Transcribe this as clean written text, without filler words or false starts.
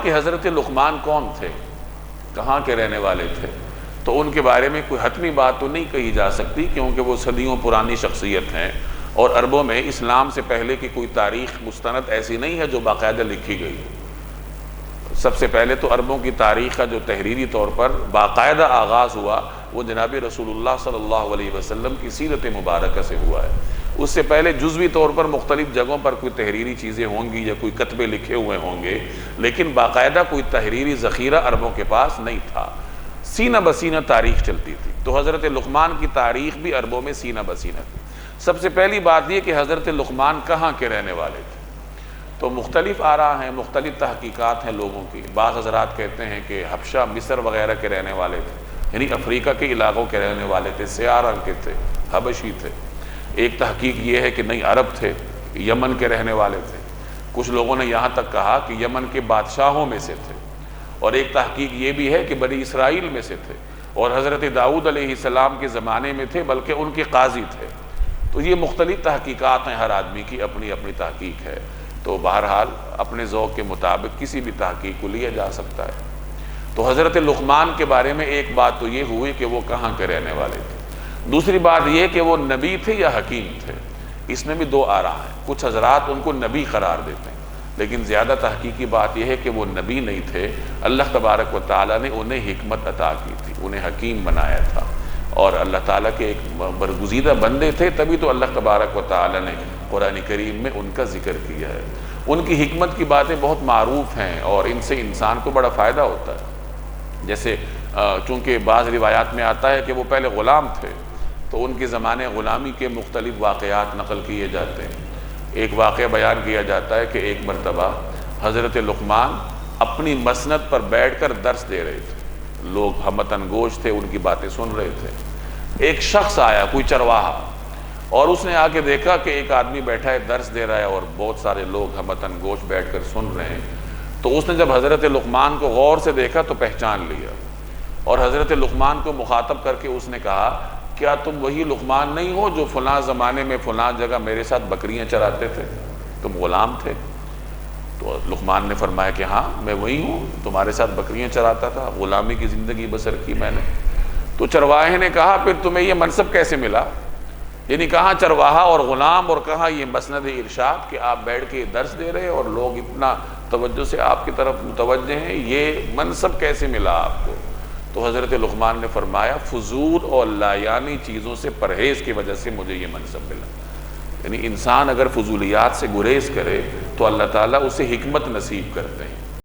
کہ حضرت لقمان کون تھے، کہاں کے رہنے والے تھے، تو ان کے بارے میں کوئی حتمی بات تو نہیں کہی جا سکتی، کیونکہ وہ صدیوں پرانی شخصیت ہیں، اور عربوں میں اسلام سے پہلے کی کوئی تاریخ مستند ایسی نہیں ہے جو باقاعدہ لکھی گئی۔ سب سے پہلے تو عربوں کی تاریخ کا جو تحریری طور پر باقاعدہ آغاز ہوا وہ جناب رسول اللہ صلی اللہ علیہ وسلم کی سیرت مبارکہ سے ہوا ہے۔ اس سے پہلے جزوی طور پر مختلف جگہوں پر کوئی تحریری چیزیں ہوں گی یا کوئی کتبے لکھے ہوئے ہوں گے، لیکن باقاعدہ کوئی تحریری ذخیرہ عربوں کے پاس نہیں تھا، سینہ بسینہ تاریخ چلتی تھی۔ تو حضرت لقمان کی تاریخ بھی عربوں میں سینہ بسینہ تھی۔ سب سے پہلی بات یہ کہ حضرت لقمان کہاں کے رہنے والے تھے، تو مختلف آراء ہیں، مختلف تحقیقات ہیں لوگوں کی۔ بعض حضرات کہتے ہیں کہ حبشہ، مصر وغیرہ کے رہنے والے تھے، یعنی افریقہ کے علاقوں کے رہنے والے تھے، سیاہ رنگ کے تھے، حبشی تھے۔ ایک تحقیق یہ ہے کہ نہیں، عرب تھے، یمن کے رہنے والے تھے۔ کچھ لوگوں نے یہاں تک کہا کہ یمن کے بادشاہوں میں سے تھے، اور ایک تحقیق یہ بھی ہے کہ بنی اسرائیل میں سے تھے، اور حضرت داؤد علیہ السلام کے زمانے میں تھے، بلکہ ان کے قاضی تھے۔ تو یہ مختلف تحقیقات ہیں، ہر آدمی کی اپنی اپنی تحقیق ہے، تو بہرحال اپنے ذوق کے مطابق کسی بھی تحقیق کو لیا جا سکتا ہے۔ تو حضرت لقمان کے بارے میں ایک بات تو یہ ہوئی کہ وہ کہاں کے رہنے والے تھے۔ دوسری بات یہ کہ وہ نبی تھے یا حکیم تھے، اس میں بھی دو آراء ہیں۔ کچھ حضرات ان کو نبی قرار دیتے ہیں، لیکن زیادہ تحقیقی بات یہ ہے کہ وہ نبی نہیں تھے، اللہ تبارک و تعالیٰ نے انہیں حکمت عطا کی تھی، انہیں حکیم بنایا تھا، اور اللہ تعالیٰ کے ایک برگزیدہ بندے تھے، تبھی تو اللہ تبارک و تعالیٰ نے قرآن کریم میں ان کا ذکر کیا ہے۔ ان کی حکمت کی باتیں بہت معروف ہیں، اور ان سے انسان کو بڑا فائدہ ہوتا ہے۔ جیسے چونکہ بعض روایات میں آتا ہے کہ وہ پہلے غلام تھے، تو ان کے زمانے غلامی کے مختلف واقعات نقل کیے جاتے ہیں۔ ایک واقعہ بیان کیا جاتا ہے کہ ایک مرتبہ حضرت لقمان اپنی مسند پر بیٹھ کر درس دے رہے تھے، لوگ ہمتن گوش تھے، ان کی باتیں سن رہے تھے۔ ایک شخص آیا، کوئی چرواہا، اور اس نے آ کے دیکھا کہ ایک آدمی بیٹھا ہے، درس دے رہا ہے، اور بہت سارے لوگ ہمتن گوش بیٹھ کر سن رہے ہیں۔ تو اس نے جب حضرت لقمان کو غور سے دیکھا تو پہچان لیا، اور حضرت لقمان کو مخاطب کر کے اس نے کہا، کیا تم وہی لقمان نہیں ہو جو فلاں زمانے میں فلاں جگہ میرے ساتھ بکریاں چراتے تھے، تم غلام تھے؟ تو لقمان نے فرمایا کہ ہاں میں وہی ہوں، تمہارے ساتھ بکریاں چراتا تھا، غلامی کی زندگی بسر کی میں نے۔ تو چرواہے نے کہا، پھر تمہیں یہ منصب کیسے ملا؟ یعنی کہاں چرواہا اور غلام، اور کہاں یہ مسند ارشاد کہ آپ بیٹھ کے درس دے رہے اور لوگ اتنا توجہ سے آپ کی طرف متوجہ ہیں، یہ منصب کیسے ملا آپ کو؟ تو حضرت لقمان نے فرمایا، فضول اور لایانی چیزوں سے پرہیز کی وجہ سے مجھے یہ منصب ملا۔ یعنی انسان اگر فضولیات سے گریز کرے تو اللہ تعالیٰ اسے حکمت نصیب کرتے ہیں۔